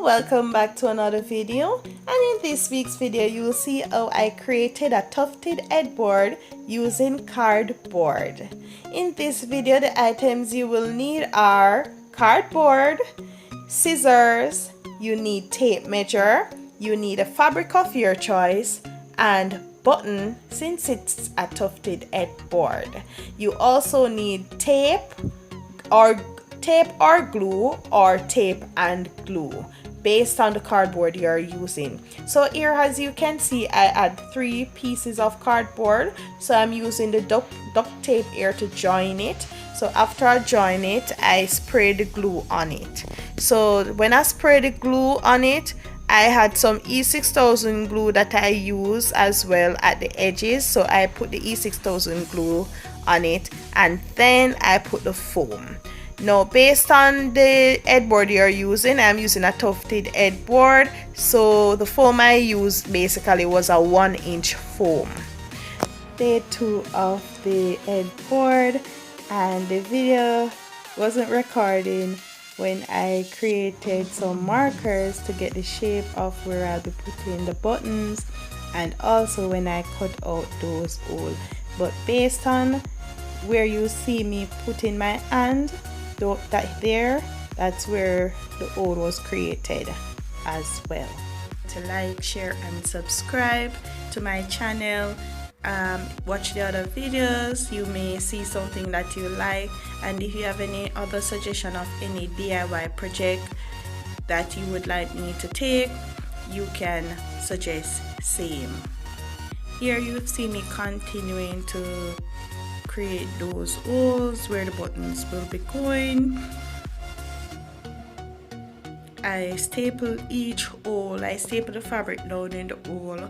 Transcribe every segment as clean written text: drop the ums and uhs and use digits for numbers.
welcome back to another video, and in this week's video you will see how I created a tufted headboard using cardboard. In this video the items you will need are cardboard, scissors, you need tape measure, you need a fabric of your choice, and button since it's a tufted headboard. You also need tape or glue, or tape and glue based on the cardboard you're using. So here, as you can see, I add 3 pieces of cardboard, so I'm using the duct tape here to join it. So after I join it, I spray the glue on it. So when I spray the glue on it, I had some E6000 glue that I use as well at the edges, so I put the E6000 glue on it, and then I put the foam. Now, based on the headboard you're using, I'm using a tufted headboard, so the foam I used basically was a 1-inch foam. Day 2 of the headboard, and the video wasn't recording when I created some markers to get the shape of where I'll be putting the buttons, and also when I cut out those holes. But based on where you see me putting my hand, that's where the hole was created as well. To like, share and subscribe to my channel. Watch the other videos, you may see something that you like, and if you have any other suggestion of any DIY project that you would like me to take, you can suggest same. Here you see me continuing to create those holes where the buttons will be going. I staple each hole, I staple the fabric down in the hole,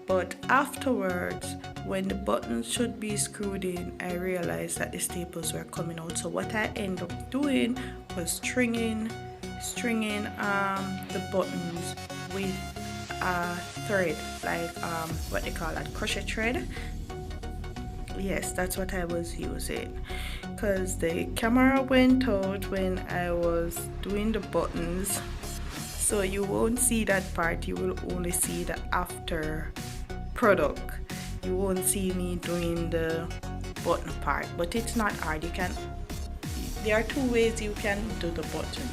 but afterwards when the buttons should be screwed in, I realized that the staples were coming out. So what I end up doing was stringing the buttons with a thread, like what they call that, crochet thread. Yes, that's what I was using, because the camera went out when I was doing the buttons, so you won't see that part. You will only see the after product. You won't see me doing the button part, but it's not hard. There are 2 ways you can do the button.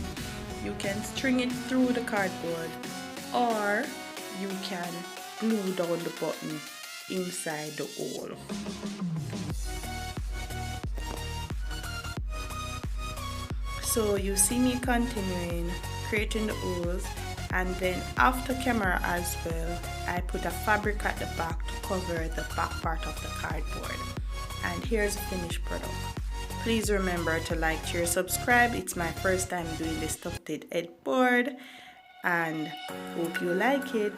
You can string it through the cardboard, or you can glue down the button inside the hole. So you see me continuing creating the holes, and then after camera as well, I put a fabric at the back to cover the back part of the cardboard. And here's the finished product. Please remember to like, share, subscribe. It's my first time doing this tufted headboard, and hope you like it.